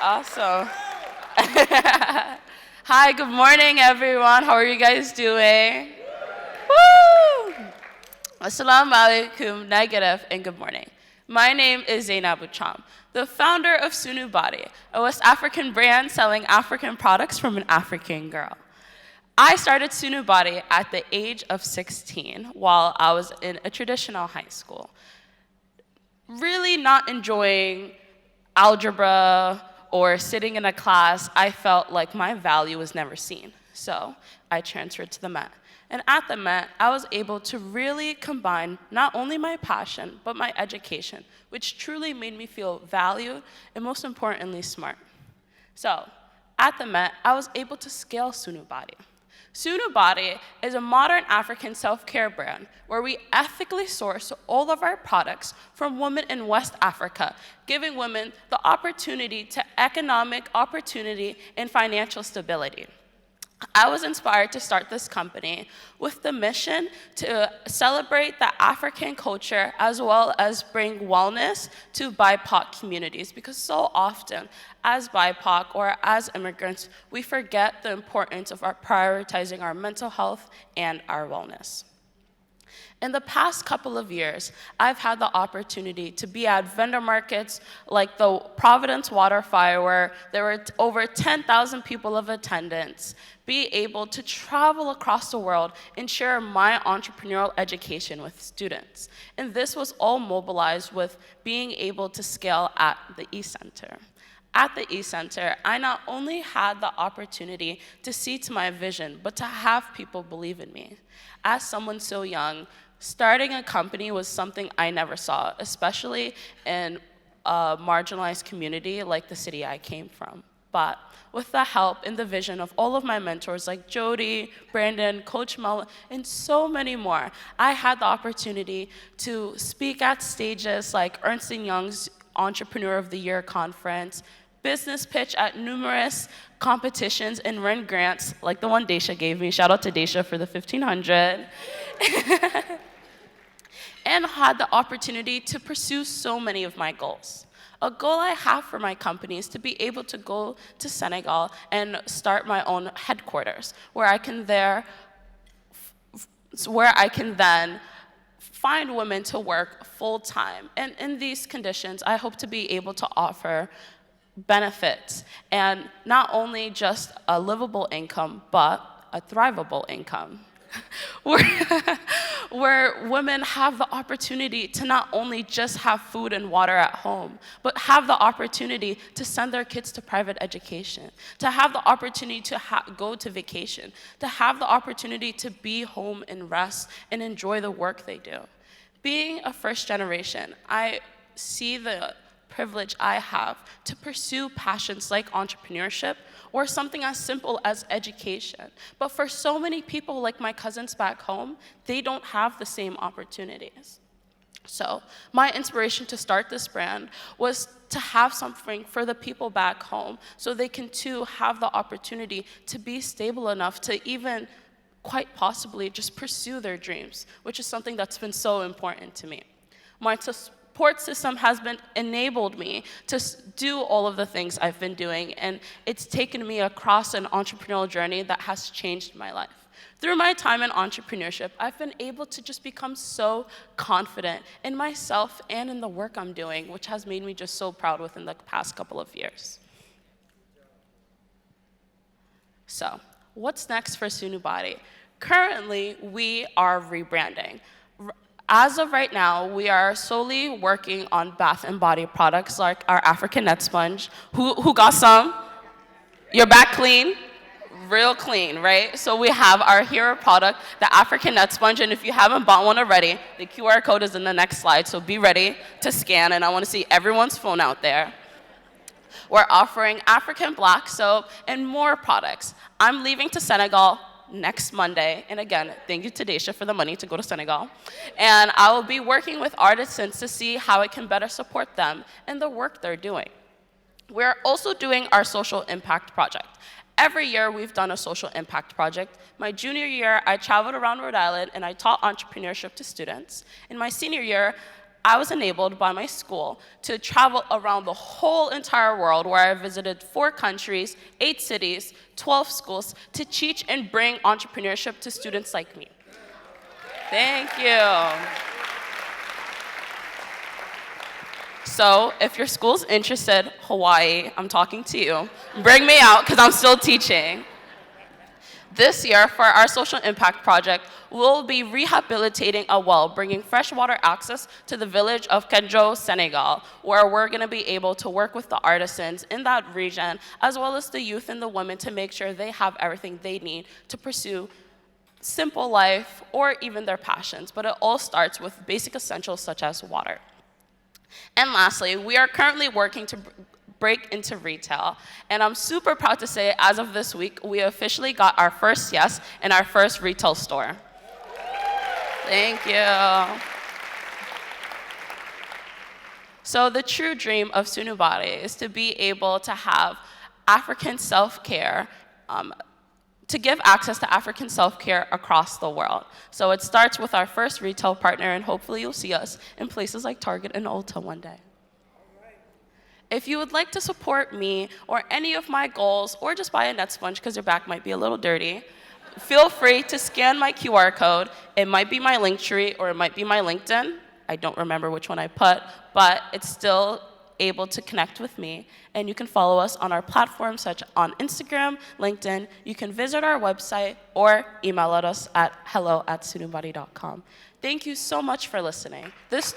Awesome. Hi, good morning, everyone. How are you guys doing? Woo! Assalamu alaikum, negative, and good morning. My name is Zainabou, the founder of SUNUBody, a West African brand selling African products from an African girl. I started SUNUBody at the age of 16 while I was in a traditional high school. Really not enjoying algebra or sitting in a class, I felt like my value was never seen. So I transferred to the Met. And at the Met, I was able to really combine not only my passion, but my education, which truly made me feel valued and most importantly, smart. So at the Met, I was able to scale SUNUBody. SUNUBody is a modern African self-care brand where we ethically source all of our products from women in West Africa, giving women the opportunity to economic opportunity and financial stability. I was inspired to start this company with the mission to celebrate the African culture as well as bring wellness to BIPOC communities, because so often as BIPOC or as immigrants, we forget the importance of prioritizing our mental health and our wellness. In the past couple of years, I've had the opportunity to be at vendor markets like the Providence water fire, where there were over 10,000 people of attendance, be able to travel across the world and share my entrepreneurial education with students. And this was all mobilized with being able to scale at the E-Center. At the E-Center, I not only had the opportunity to see to my vision, but to have people believe in me. As someone so young, starting a company was something I never saw, especially in a marginalized community like the city I came from. But with the help and the vision of all of my mentors like Jody, Brandon, Coach Mel, and so many more, I had the opportunity to speak at stages like Ernst & Young's Entrepreneur of the Year conference, business pitch at numerous competitions and win grants like the one Daisha gave me. Shout out to Daisha for the 1,500. And had the opportunity to pursue so many of my goals. A goal I have for my company is to be able to go to Senegal and start my own headquarters, where I can then find women to work full-time. And in these conditions, I hope to be able to offer benefits, and not only just a livable income, but a thrivable income. where women have the opportunity to not only just have food and water at home, but have the opportunity to send their kids to private education, to have the opportunity to go to vacation, to have the opportunity to be home and rest and enjoy the work they do. Being a first generation, I see the privilege I have to pursue passions like entrepreneurship or something as simple as education. But for so many people like my cousins back home, they don't have the same opportunities. So my inspiration to start this brand was to have something for the people back home so they can too have the opportunity to be stable enough to even quite possibly just pursue their dreams, which is something that's been so important to me. My support system has enabled me to do all of the things I've been doing, and it's taken me across an entrepreneurial journey that has changed my life. Through my time in entrepreneurship, I've been able to just become so confident in myself and in the work I'm doing, which has made me just so proud within the past couple of years. So, what's next for SUNUBody? Currently, we are rebranding. As of right now, we are solely working on bath and body products like our African net sponge. Who got some? Your back clean? Real clean, right? So we have our hero product, the African net sponge, and if you haven't bought one already, the QR code is in the next slide, so be ready to scan, and I want to see everyone's phone out there. We're offering African black soap and more products. I'm leaving to Senegal next Monday, and again, thank you to Daisha for the money to go to Senegal. And I will be working with artisans to see how I can better support them in the work they're doing. We're also doing our social impact project. Every year we've done a social impact project. My junior year, I traveled around Rhode Island and I taught entrepreneurship to students. In my senior year, I was enabled by my school to travel around the whole entire world, where I visited 4 countries, 8 cities, 12 schools, to teach and bring entrepreneurship to students like me. Thank you. So if your school's interested, Hawaii, I'm talking to you. Bring me out, because I'm still teaching. This year, for our social impact project, we'll be rehabilitating a well, bringing freshwater access to the village of Kedjo, Senegal, where we're going to be able to work with the artisans in that region, as well as the youth and the women, to make sure they have everything they need to pursue simple life or even their passions. But it all starts with basic essentials such as water. And lastly, we are currently working to break into retail. And I'm super proud to say, as of this week, we officially got our first yes in our first retail store. Thank you. So the true dream of SUNUBody is to be able to have African self-care, to give access to African self-care across the world. So it starts with our first retail partner, and hopefully you'll see us in places like Target and Ulta one day. If you would like to support me or any of my goals, or just buy a net sponge because your back might be a little dirty, feel free to scan my QR code. It might be my Linktree or it might be my LinkedIn. I don't remember which one I put, but it's still able to connect with me. And you can follow us on our platforms, such on Instagram, LinkedIn. You can visit our website or email us at hello@sunubody.com. Thank you so much for listening. This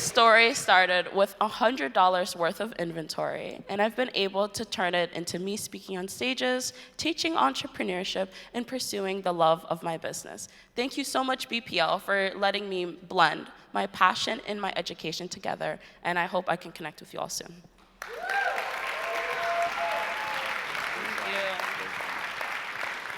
story started with $100 worth of inventory, and I've been able to turn it into me speaking on stages, teaching entrepreneurship, and pursuing the love of my business. Thank you so much, BPL, for letting me blend my passion and my education together, and I hope I can connect with you all soon.